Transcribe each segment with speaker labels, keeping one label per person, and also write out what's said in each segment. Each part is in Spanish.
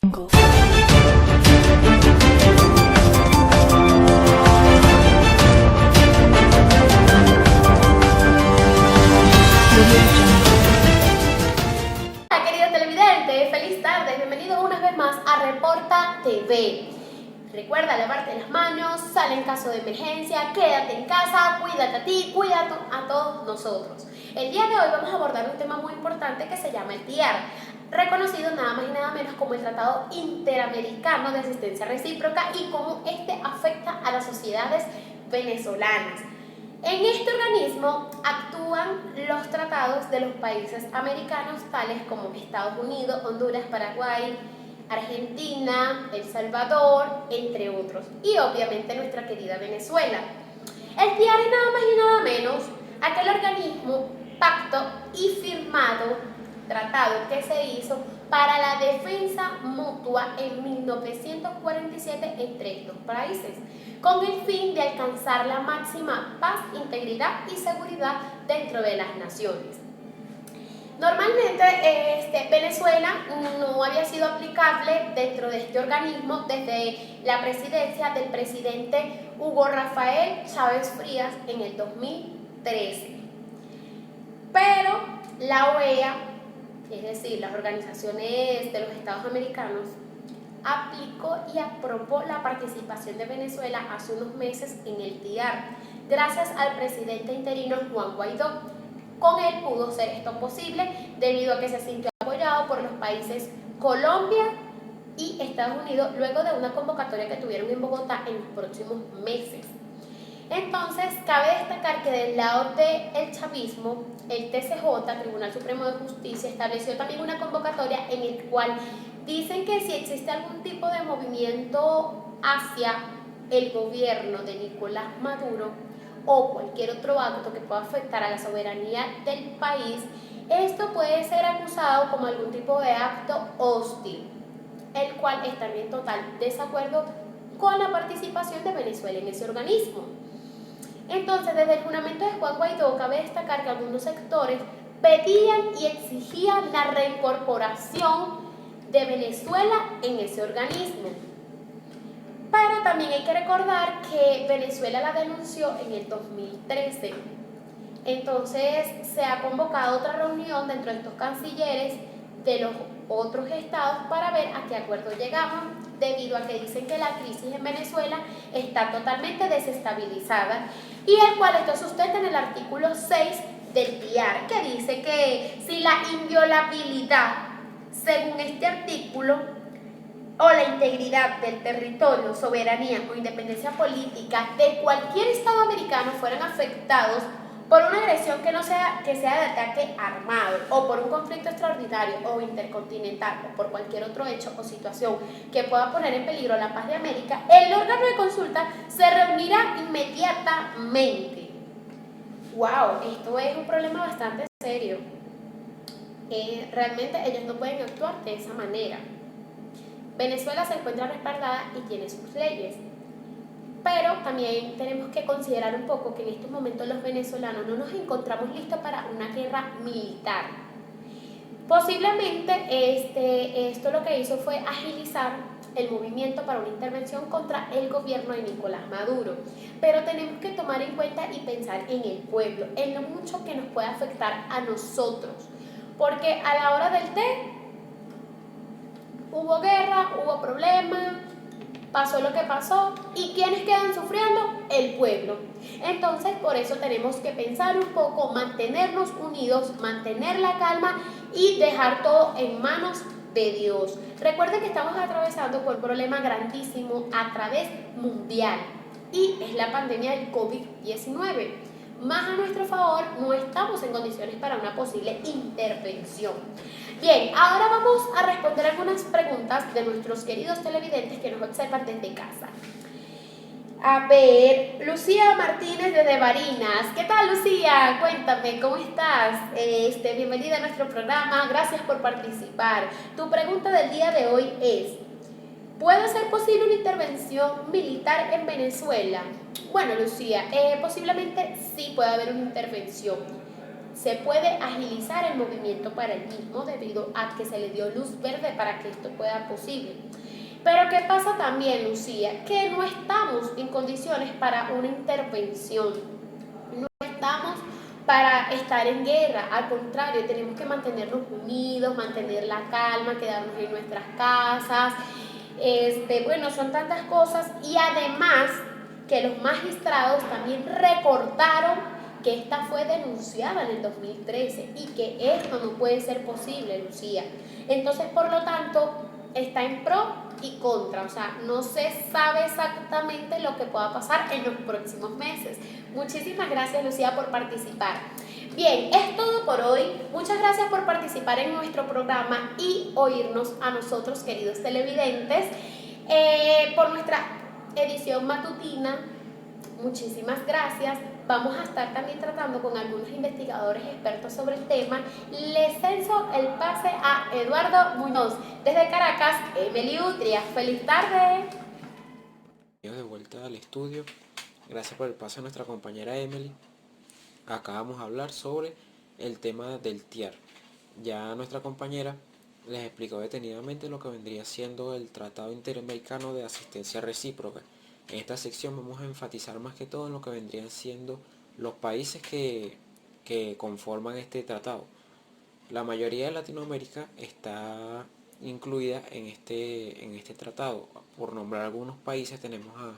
Speaker 1: Hola queridos televidentes, feliz tarde, bienvenidos una vez más a Reporta TV. Recuerda lavarte las manos, sale en caso de emergencia, quédate en casa, cuídate a ti, cuida a todos nosotros. El día de hoy vamos a abordar un tema muy importante que se llama el TIAR, reconocido nada más y nada menos como el Tratado Interamericano de Asistencia Recíproca y cómo este afecta a las sociedades venezolanas. En este organismo actúan los tratados de los países americanos tales como Estados Unidos, Honduras, Paraguay, Argentina, El Salvador, entre otros, y obviamente nuestra querida Venezuela. El TIAR es nada más y nada menos aquel organismo, pacto y firmado, tratado que se hizo para la defensa mutua en 1947 entre estos países, con el fin de alcanzar la máxima paz, integridad y seguridad dentro de las naciones. Normalmente Venezuela no había sido aplicable dentro de este organismo desde la presidencia del presidente Hugo Rafael Chávez Frías en el 2013. Pero la OEA, es decir, las organizaciones de los Estados americanos, aplicó y aprobó la participación de Venezuela hace unos meses en el TIAR, gracias al presidente interino Juan Guaidó. Con él pudo ser esto posible debido a que se sintió apoyado por los países Colombia y Estados Unidos luego de una convocatoria que tuvieron en Bogotá en los próximos meses. Entonces, cabe destacar que del lado del chavismo, el TCJ, Tribunal Supremo de Justicia, estableció también una convocatoria en el cual dicen que si existe algún tipo de movimiento hacia el gobierno de Nicolás Maduro o cualquier otro acto que pueda afectar a la soberanía del país, esto puede ser acusado como algún tipo de acto hostil, el cual está en total desacuerdo con la participación de Venezuela en ese organismo. Entonces, desde el juramento de Juan Guaidó, cabe destacar que algunos sectores pedían y exigían la reincorporación de Venezuela en ese organismo. Pero también hay que recordar que Venezuela la denunció en el 2013. Entonces se ha convocado otra reunión dentro de estos cancilleres de los otros estados para ver a qué acuerdo llegaban, debido a que dicen que la crisis en Venezuela está totalmente desestabilizada, y el cual esto sustenta en el artículo 6 del TIAR, que dice que si la inviolabilidad, según este artículo, o la integridad del territorio, soberanía o independencia política de cualquier estado americano fueran afectados por una agresión que sea de ataque armado, o por un conflicto extraordinario o intercontinental, o por cualquier otro hecho o situación que pueda poner en peligro la paz de América, el órgano de consulta se reunirá inmediatamente. ¡Wow! Esto es un problema bastante serio. Realmente ellos no pueden actuar de esa manera. Venezuela se encuentra respaldada y tiene sus leyes, pero también tenemos que considerar un poco que en estos momentos los venezolanos no nos encontramos listos para una guerra militar. Posiblemente esto lo que hizo fue agilizar el movimiento para una intervención contra el gobierno de Nicolás Maduro, pero tenemos que tomar en cuenta y pensar en el pueblo, en lo mucho que nos puede afectar a nosotros, porque a la hora del té hubo guerra, hubo problemas, pasó lo que pasó, y ¿quiénes quedan sufriendo? El pueblo. Entonces, por eso tenemos que pensar un poco, mantenernos unidos, mantener la calma y dejar todo en manos de Dios. Recuerden que estamos atravesando por un problema grandísimo a través mundial, y es la pandemia del COVID-19. Más a nuestro favor, no estamos en condiciones para una posible intervención. Bien, ahora vamos a responder algunas preguntas de nuestros queridos televidentes que nos observan desde casa. A ver, Lucía Martínez desde Barinas. ¿Qué tal, Lucía? Cuéntame, ¿cómo estás? Bienvenida a nuestro programa, gracias por participar. Tu pregunta del día de hoy es: ¿puede ser posible una intervención militar en Venezuela? Bueno, Lucía, posiblemente sí puede haber una intervención. se puede agilizar el movimiento para el mismo debido a que se le dio luz verde para que esto pueda posible. Pero ¿qué pasa también, Lucía? Que no estamos en condiciones para una intervención. No estamos para estar en guerra, al contrario, tenemos que mantenernos unidos, mantener la calma, quedarnos en nuestras casas. Bueno, son tantas cosas y además que los magistrados también recordaron que esta fue denunciada en el 2013 y que esto no puede ser posible, Lucía. Entonces, por lo tanto, está en pro y contra, o sea, no se sabe exactamente lo que pueda pasar en los próximos meses. Muchísimas gracias, Lucía, por participar. Bien, es todo por hoy. Muchas gracias por participar en nuestro programa y oírnos a nosotros, queridos televidentes, por nuestra edición matutina. Muchísimas gracias. Vamos a estar también tratando con algunos investigadores expertos sobre el tema. Les censo el pase a Eduardo Muñoz. Desde Caracas, Emily Utria. ¡Feliz tarde!
Speaker 2: De vuelta al estudio. Gracias por el pase a nuestra compañera Emily. Acá vamos a hablar sobre el tema del TIAR. Ya nuestra compañera les explicó detenidamente lo que vendría siendo el Tratado Interamericano de Asistencia Recíproca. En esta sección vamos a enfatizar más que todo en lo que vendrían siendo los países que conforman este tratado. La mayoría de Latinoamérica está incluida en este tratado. Por nombrar algunos países tenemos a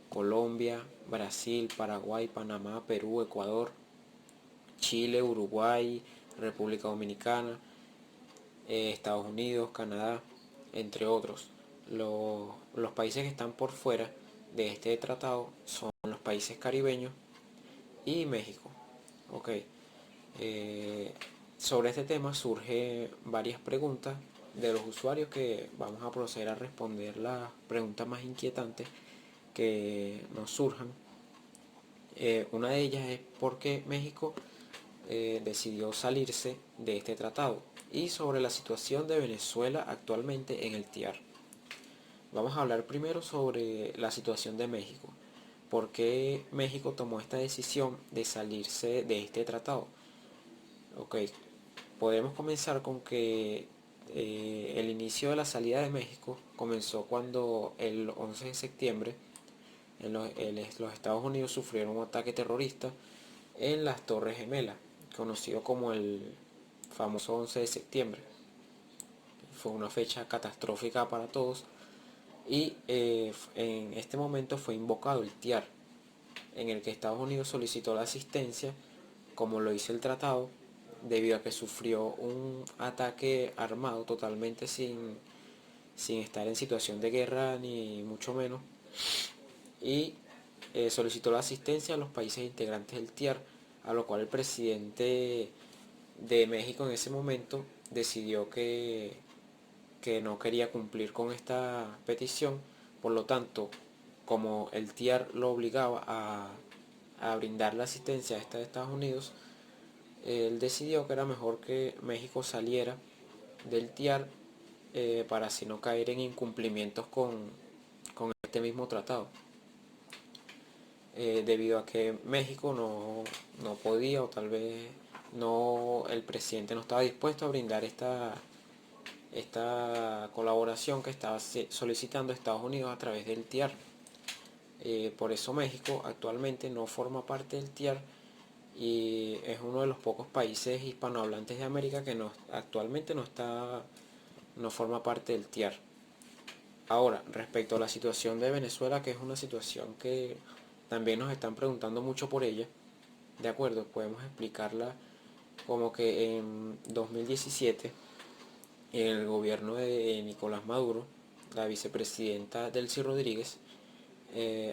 Speaker 2: Colombia, Brasil, Paraguay, Panamá, Perú, Ecuador, Chile, Uruguay, República Dominicana, Estados Unidos, Canadá, entre otros. Los países que están por fuera de este tratado son los países caribeños y México. Ok. Sobre este tema surgen varias preguntas de los usuarios que vamos a proceder a responder las preguntas más inquietantes que nos surjan. Una de ellas es por qué México decidió salirse de este tratado y sobre la situación de Venezuela actualmente en el TIAR. Vamos a hablar primero sobre la situación de México. ¿Por qué México tomó esta decisión de salirse de este tratado? Ok, podemos comenzar con que el inicio de la salida de México comenzó cuando el 11 de septiembre los Estados Unidos sufrieron un ataque terrorista en las Torres Gemelas, conocido como el famoso 11 de septiembre. Fue una fecha catastrófica para todos y en este momento fue invocado el TIAR, en el que Estados Unidos solicitó la asistencia, como lo hizo el tratado, debido a que sufrió un ataque armado totalmente sin estar en situación de guerra ni mucho menos, y solicitó la asistencia a los países integrantes del TIAR, a lo cual el presidente de México en ese momento decidió que no quería cumplir con esta petición. Por lo tanto, como el TIAR lo obligaba a brindar la asistencia a de Estados Unidos, él decidió que era mejor que México saliera del TIAR para así no caer en incumplimientos con este mismo tratado. Debido a que México no podía, o tal vez el presidente no estaba dispuesto a brindar esta colaboración que estaba solicitando Estados Unidos a través del TIAR. Por eso México actualmente no forma parte del TIAR y es uno de los pocos países hispanohablantes de América que actualmente no forma parte del TIAR. Ahora, respecto a la situación de Venezuela, que es una situación que también nos están preguntando mucho por ella, de acuerdo, podemos explicarla como que en 2017, en el gobierno de Nicolás Maduro, la vicepresidenta Delcy Rodríguez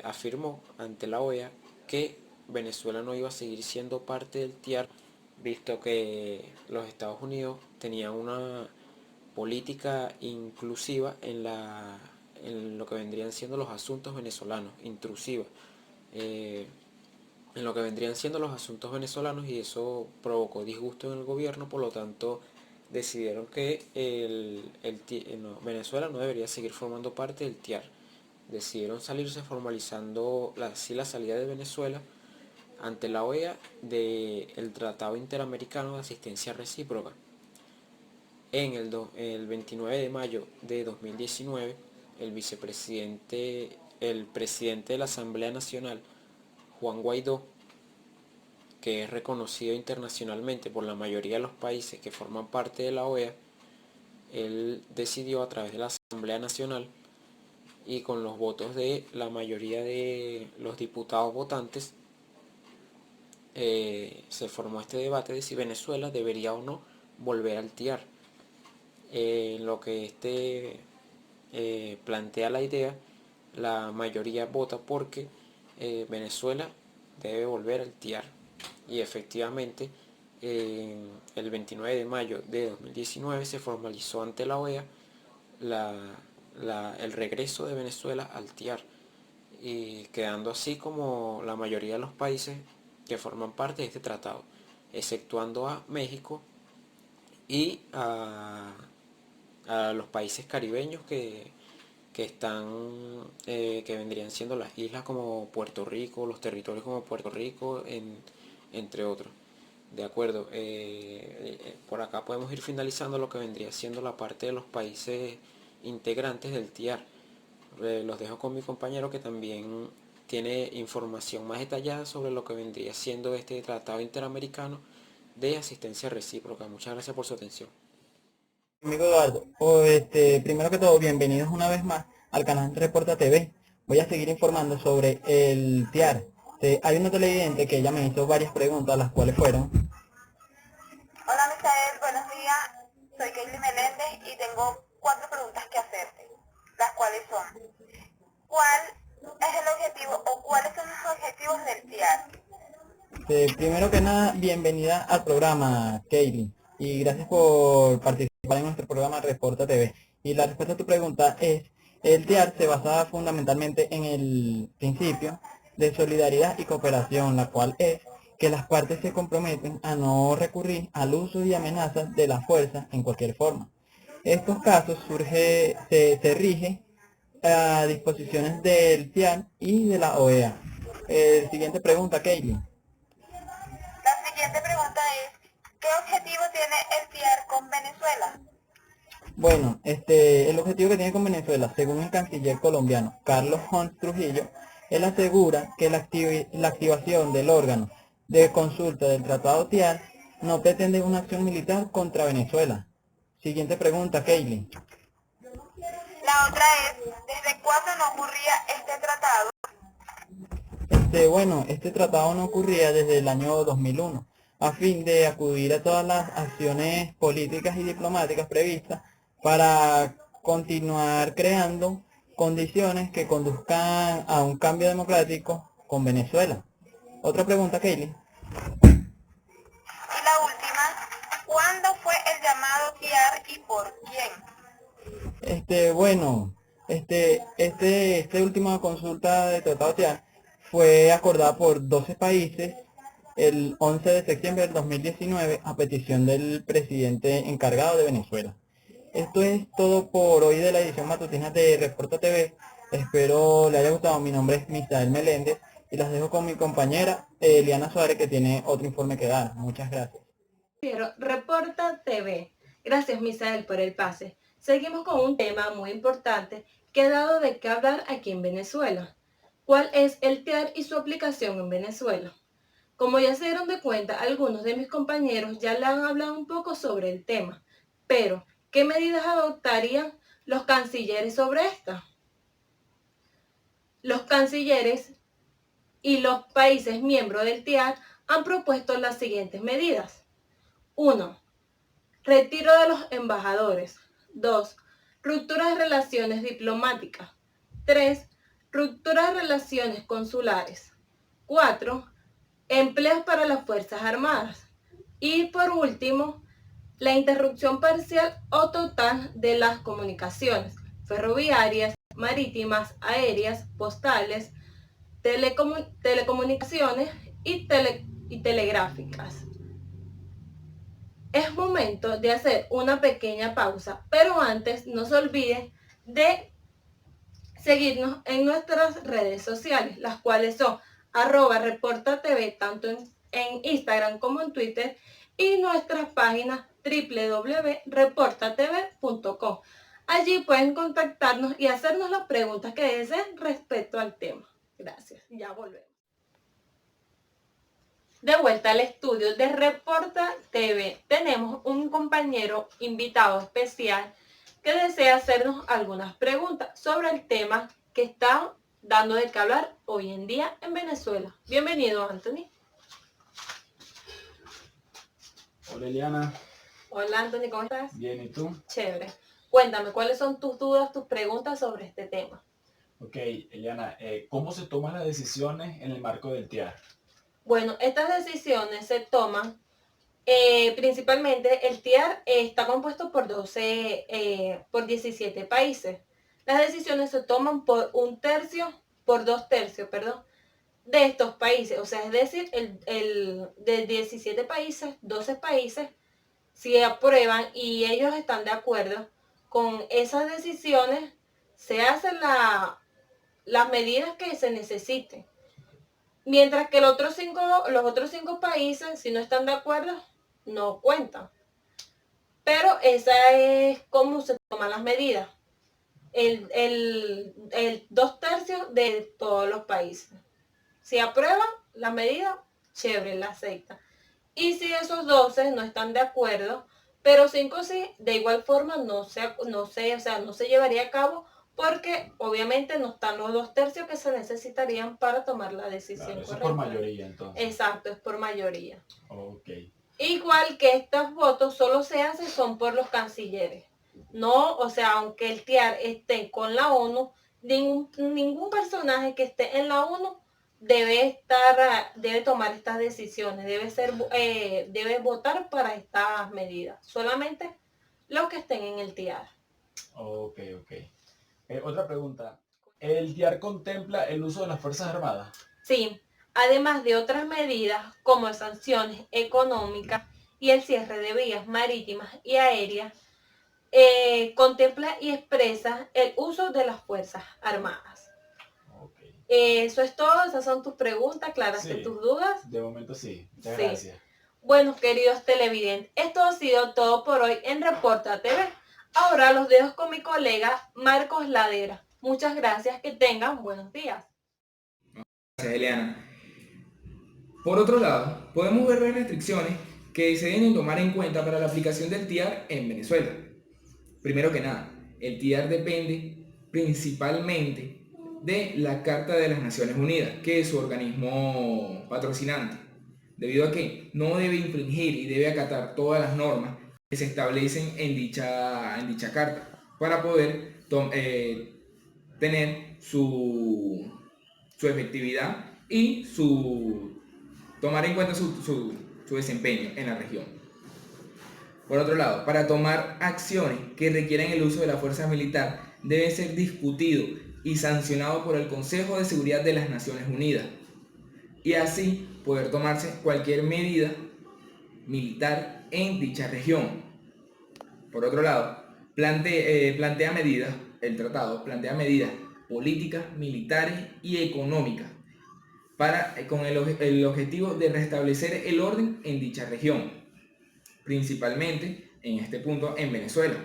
Speaker 2: afirmó ante la OEA que Venezuela no iba a seguir siendo parte del TIAR, visto que los Estados Unidos tenían una política inclusiva en lo que vendrían siendo los asuntos venezolanos, intrusiva en lo que vendrían siendo los asuntos venezolanos, y eso provocó disgusto en el gobierno. Por lo tanto decidieron que Venezuela no debería seguir formando parte del TIAR. Decidieron salirse, formalizando así la salida de Venezuela ante la OEA del Tratado Interamericano de Asistencia Recíproca. El 29 de mayo de 2019, el presidente de la Asamblea Nacional, Juan Guaidó, que es reconocido internacionalmente por la mayoría de los países que forman parte de la OEA, él decidió a través de la Asamblea Nacional y con los votos de la mayoría de los diputados votantes, se formó este debate de si Venezuela debería o no volver al TIAR. En lo que plantea la idea, la mayoría vota porque Venezuela debe volver al TIAR. Y efectivamente, el 29 de mayo de 2019 se formalizó ante la OEA el regreso de Venezuela al TIAR, y quedando así como la mayoría de los países que forman parte de este tratado, exceptuando a México y a los países caribeños que vendrían siendo las islas como Puerto Rico, los territorios como Puerto Rico, entre otros. De acuerdo, por acá podemos ir finalizando lo que vendría siendo la parte de los países integrantes del TIAR. Los dejo con mi compañero, que también tiene información más detallada sobre lo que vendría siendo este Tratado Interamericano de Asistencia Recíproca. Muchas gracias por su atención.
Speaker 3: Amigo Eduardo, primero que todo, bienvenidos una vez más al canal Reporta TV. Voy a seguir informando sobre el TIAR. Hay una televidente que ella me hizo varias preguntas, las cuales fueron:
Speaker 4: Hola Misael, buenos días. Soy Kaylee Meléndez y tengo 4 preguntas que hacerte, las cuales son: ¿cuál es el objetivo o cuáles son los objetivos del TIAR?
Speaker 3: Primero que nada, bienvenida al programa, Kaylee, y gracias por participar en nuestro programa Reporta TV. Y la respuesta a tu pregunta es: el TIAR se basa fundamentalmente en el principio de solidaridad y cooperación, la cual es que las partes se comprometen a no recurrir al uso y amenazas de la fuerza en cualquier forma. Estos casos se rige a disposiciones del TIAR y de la OEA. Siguiente pregunta, Kaylee.
Speaker 4: La siguiente pregunta es: ¿qué objetivo tiene el TIAR con Venezuela?
Speaker 3: Bueno, el objetivo que tiene con Venezuela, según el canciller colombiano Carlos Hunt Trujillo, él asegura que la activación del órgano de consulta del Tratado TIAR no pretende una acción militar contra Venezuela. Siguiente pregunta, Kaylee.
Speaker 4: La otra es: ¿desde cuándo no ocurría este tratado?
Speaker 3: Bueno, este tratado no ocurría desde el año 2001, a fin de acudir a todas las acciones políticas y diplomáticas previstas para continuar creando condiciones que conduzcan a un cambio democrático con Venezuela. Otra pregunta, Kaylee.
Speaker 4: Y la última: ¿cuándo fue el llamado TIAR y por quién?
Speaker 3: Bueno, esta última consulta de tratado TIAR fue acordada por 12 países el 11 de septiembre del 2019 a petición del presidente encargado de Venezuela. Esto es todo por hoy de la edición matutina de Reporta TV. Espero le haya gustado. Mi nombre es Misael Meléndez y las dejo con mi compañera Eliana Suárez, que tiene otro informe que dar. Muchas gracias.
Speaker 5: Reporta TV. Gracias, Misael, por el pase. Seguimos con un tema muy importante que ha dado de qué hablar aquí en Venezuela. ¿Cuál es el TIAR y su aplicación en Venezuela? Como ya se dieron de cuenta, algunos de mis compañeros ya le han hablado un poco sobre el tema, pero ¿qué medidas adoptarían los cancilleres sobre esta? Los cancilleres y los países miembros del TIAR han propuesto las siguientes medidas. 1. Retiro de los embajadores. 2. Ruptura de relaciones diplomáticas. 3. Ruptura de relaciones consulares. 4. Empleos para las Fuerzas Armadas. Y por último, la interrupción parcial o total de las comunicaciones ferroviarias, marítimas, aéreas, postales, telecomunicaciones y telegráficas. Es momento de hacer una pequeña pausa, pero antes no se olviden de seguirnos en nuestras redes sociales, las cuales son @reportatv, tanto en Instagram como en Twitter, y nuestras páginas www.reportatv.com. Allí pueden contactarnos y hacernos las preguntas que deseen respecto al tema. Gracias, ya volvemos. De vuelta al estudio de Reporta TV, tenemos un compañero invitado especial que desea hacernos algunas preguntas sobre el tema que está dando de qué hablar hoy en día en Venezuela. Bienvenido, Anthony.
Speaker 6: Hola Eliana.
Speaker 5: Hola, Anthony, ¿cómo estás?
Speaker 6: Bien, ¿y tú?
Speaker 5: Chévere. Cuéntame, ¿cuáles son tus dudas, tus preguntas sobre este tema?
Speaker 6: Ok, Eliana, ¿cómo se toman las decisiones en el marco del TIAR?
Speaker 5: Bueno, estas decisiones se toman principalmente. El TIAR está compuesto por 17 países. Las decisiones se toman por 2 tercios, de estos países. O sea, es decir, de 17 países, 12 países, si aprueban y ellos están de acuerdo con esas decisiones, se hacen las medidas que se necesiten. Mientras que los otros cinco países, si no están de acuerdo, no cuentan. Pero esa es cómo se toman las medidas. El 2 tercios de todos los países. Si aprueban la medida, chévere, la aceptan. Y si esos 12 no están de acuerdo, pero 5 sí, de igual forma no se llevaría a cabo, porque obviamente no están los 2 tercios que se necesitarían para tomar la decisión
Speaker 6: Claro, eso es
Speaker 5: correcta.
Speaker 6: por mayoría entonces.
Speaker 5: Exacto, es por mayoría.
Speaker 6: Ok.
Speaker 5: Igual que estos votos solo se hacen son por los cancilleres. No, o sea, aunque el TIAR esté con la ONU, ningún personaje que esté en la ONU debe tomar estas decisiones, debe votar para estas medidas. Solamente los que estén en el TIAR.
Speaker 6: Ok. Otra pregunta. ¿El TIAR contempla el uso de las Fuerzas Armadas?
Speaker 5: Sí, además de otras medidas como sanciones económicas y el cierre de vías marítimas y aéreas, contempla y expresa el uso de las Fuerzas Armadas.
Speaker 6: Ok.
Speaker 5: Eso es todo, esas son tus preguntas, aclaraste
Speaker 6: Sí,
Speaker 5: tus dudas.
Speaker 6: de momento sí. Muchas
Speaker 5: Sí.
Speaker 6: gracias.
Speaker 5: Bueno, queridos televidentes, esto ha sido todo por hoy en Reporta TV. Ahora los dejo con mi colega Marcos Ladera. Muchas gracias, que tengan buenos días.
Speaker 7: Gracias, Eliana. Por otro lado, podemos ver las restricciones que se deben tomar en cuenta para la aplicación del TIAR en Venezuela. Primero que nada, el TIAR depende principalmente de la Carta de las Naciones Unidas, que es su organismo patrocinante, debido a que no debe infringir y debe acatar todas las normas que se establecen en dicha carta para poder tener su efectividad y tomar en cuenta su desempeño en la región. Por otro lado, para tomar acciones que requieran el uso de la fuerza militar, debe ser discutido y sancionado por el Consejo de Seguridad de las Naciones Unidas, y así poder tomarse cualquier medida militar en dicha región. Por otro lado, el tratado plantea medidas políticas, militares y económicas con el objetivo de restablecer el orden en dicha región, principalmente en este punto en Venezuela.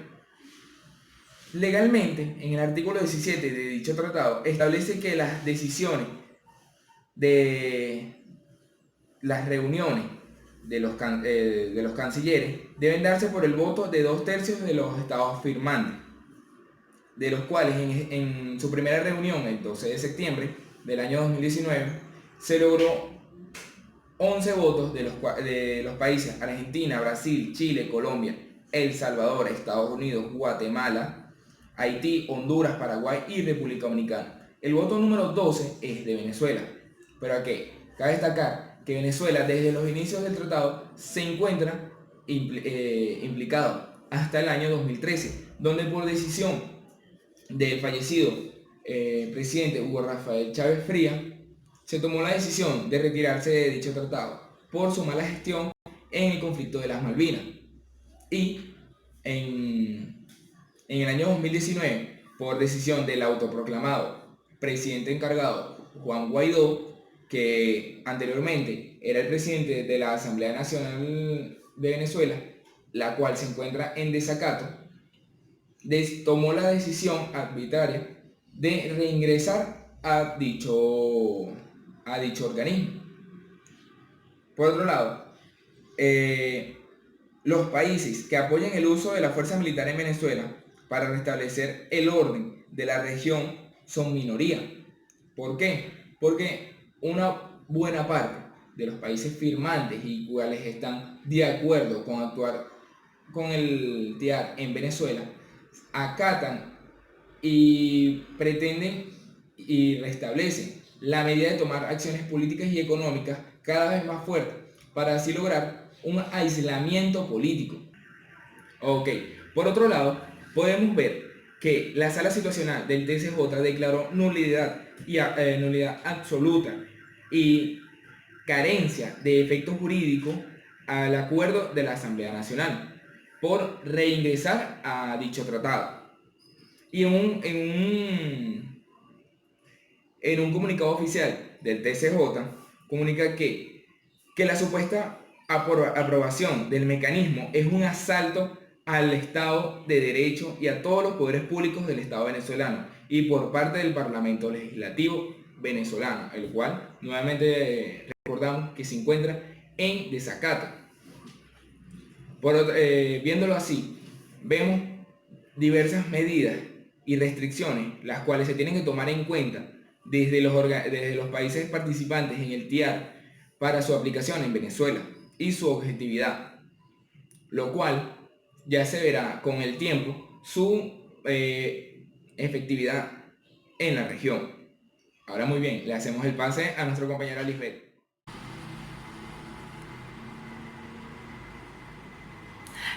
Speaker 7: Legalmente, en el artículo 17 de dicho tratado, establece que las decisiones de las reuniones de los cancilleres deben darse por el voto de 2 tercios de los estados firmantes, de los cuales en su primera reunión, el 12 de septiembre del año 2019, se logró 11 votos de los países Argentina, Brasil, Chile, Colombia, El Salvador, Estados Unidos, Guatemala, Haití, Honduras, Paraguay y República Dominicana. El voto número 12 es de Venezuela. Pero aquí cabe destacar que Venezuela desde los inicios del tratado se encuentra implicado hasta el año 2013, donde por decisión del fallecido presidente Hugo Rafael Chávez Frías, se tomó la decisión de retirarse de dicho tratado por su mala gestión en el conflicto de las Malvinas. Y en el año 2019, por decisión del autoproclamado presidente encargado Juan Guaidó, que anteriormente era el presidente de la Asamblea Nacional de Venezuela, la cual se encuentra en desacato, tomó la decisión arbitraria de reingresar a dicho organismo. Por otro lado, los países que apoyan el uso de la fuerza militar en Venezuela para restablecer el orden de la región son minoría. ¿Por qué? Porque una buena parte de los países firmantes y cuales están de acuerdo con actuar con el TIAR en Venezuela acatan y pretenden y restablecen la medida de tomar acciones políticas y económicas cada vez más fuertes para así lograr un aislamiento político. Ok, por otro lado, podemos ver que la sala situacional del TCJ declaró nulidad absoluta y carencia de efecto jurídico al acuerdo de la Asamblea Nacional por reingresar a dicho tratado. Y en un comunicado oficial del TCJ comunica que la supuesta aprobación del mecanismo es un asalto al Estado de Derecho y a todos los poderes públicos del Estado venezolano y por parte del Parlamento Legislativo venezolano, el cual nuevamente recordamos que se encuentra en desacato. Viéndolo así, vemos diversas medidas y restricciones las cuales se tienen que tomar en cuenta desde los países participantes en el TIAR para su aplicación en Venezuela y su objetividad, lo cual ya se verá con el tiempo su efectividad en la región. Ahora muy bien, le hacemos el pase a nuestro compañero Lisbeth.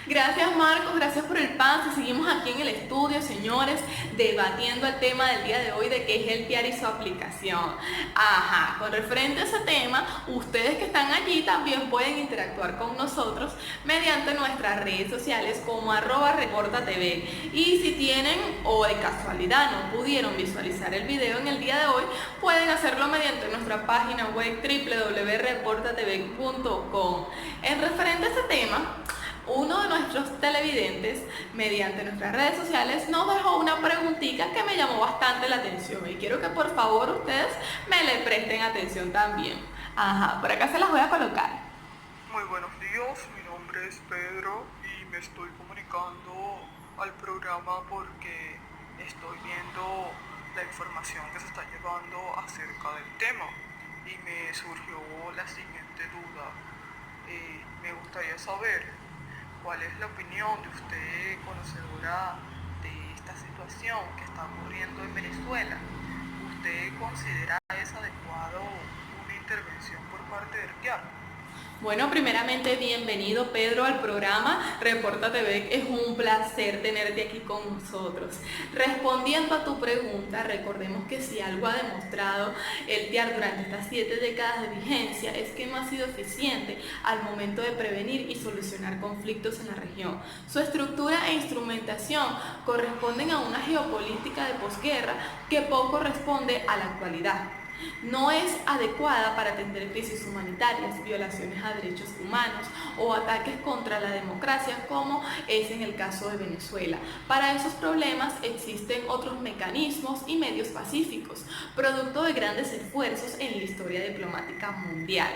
Speaker 8: Gracias Marcos, gracias por el pase. Seguimos aquí en el estudio, señores, debatiendo el tema del día de hoy de qué es el TIAR y su aplicación. Ajá, con referente a ese tema, ustedes que están allí también pueden interactuar con nosotros mediante nuestras redes sociales como @reportatv. Y si tienen o de casualidad no pudieron visualizar el video en el día de hoy, pueden hacerlo mediante nuestra página web www.reportatv.com. En referente a este tema, uno de nuestros televidentes, mediante nuestras redes sociales, nos dejó una preguntita que me llamó bastante la atención y quiero que por favor ustedes me le presten atención también. Ajá, por acá se las voy a colocar.
Speaker 9: Muy buenos días, mi nombre es Pedro y me estoy comunicando al programa porque estoy viendo la información que se está llevando acerca del tema y me surgió la siguiente duda. Me gustaría saber ¿cuál es la opinión de usted, conocedora de esta situación que está ocurriendo en Venezuela? ¿Usted considera es adecuado una intervención por parte del TIAR?
Speaker 8: Bueno, primeramente bienvenido Pedro al programa Reporta TV, es un placer tenerte aquí con nosotros. Respondiendo a tu pregunta, recordemos que si algo ha demostrado el TIAR durante estas 7 décadas de vigencia es que no ha sido eficiente al momento de prevenir y solucionar conflictos en la región. Su estructura e instrumentación corresponden a una geopolítica de posguerra que poco responde a la actualidad. No es adecuada para atender crisis humanitarias, violaciones a derechos humanos o ataques contra la democracia como es en el caso de Venezuela. Para esos problemas existen otros mecanismos y medios pacíficos, producto de grandes esfuerzos en la historia diplomática mundial.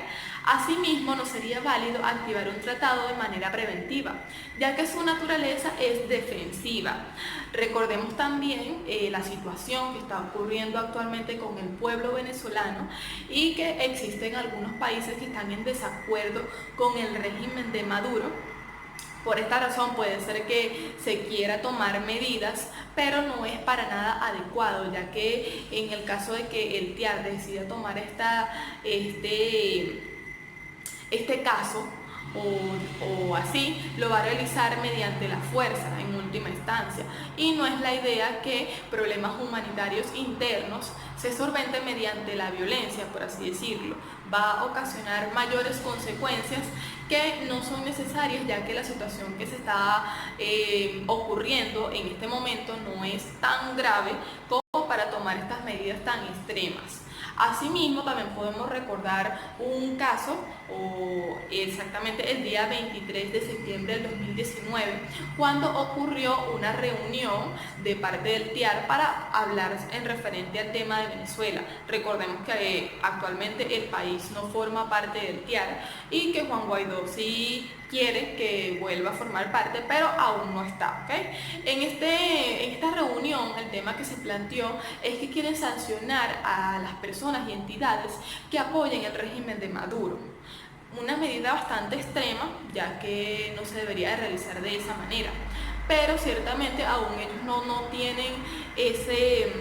Speaker 8: Asimismo, no sería válido activar un tratado de manera preventiva, ya que su naturaleza es defensiva. Recordemos también la situación que está ocurriendo actualmente con el pueblo venezolano y que existen algunos países que están en desacuerdo con el régimen de Maduro. Por esta razón puede ser que se quiera tomar medidas, pero no es para nada adecuado, ya que en el caso de que el TIAR decida tomar este caso o así, lo va a realizar mediante la fuerza en última instancia, y no es la idea que problemas humanitarios internos se solventen mediante la violencia, por así decirlo. Va a ocasionar mayores consecuencias que no son necesarias, ya que la situación que se está ocurriendo en este momento no es tan grave como para tomar estas medidas tan extremas. Asimismo, también podemos recordar un caso, o exactamente el día 23 de septiembre del 2019, cuando ocurrió una reunión de parte del TIAR para hablar en referente al tema de Venezuela. Recordemos que actualmente el país no forma parte del TIAR y que Juan Guaidó sí quiere que vuelva a formar parte, pero aún no está, ¿ok? En esta reunión, el tema que se planteó es que quieren sancionar a las personas y entidades que apoyen el régimen de Maduro. Una medida bastante extrema, ya que no se debería de realizar de esa manera, pero ciertamente aún ellos no tienen ese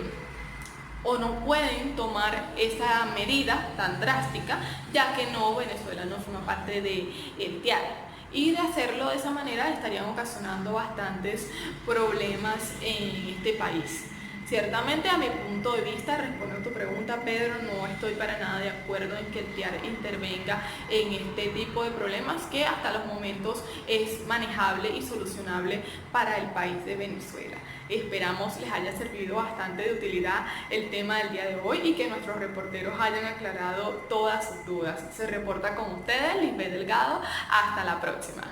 Speaker 8: o no pueden tomar esa medida tan drástica, ya que Venezuela no forma parte del TIAR. Y de hacerlo de esa manera estarían ocasionando bastantes problemas en este país. Ciertamente, a mi punto de vista, respondiendo a tu pregunta, Pedro, no estoy para nada de acuerdo en que el TIAR intervenga en este tipo de problemas que hasta los momentos es manejable y solucionable para el país de Venezuela. Esperamos les haya servido bastante de utilidad el tema del día de hoy y que nuestros reporteros hayan aclarado todas sus dudas. Se reporta con ustedes Lisbeth Delgado. Hasta la próxima.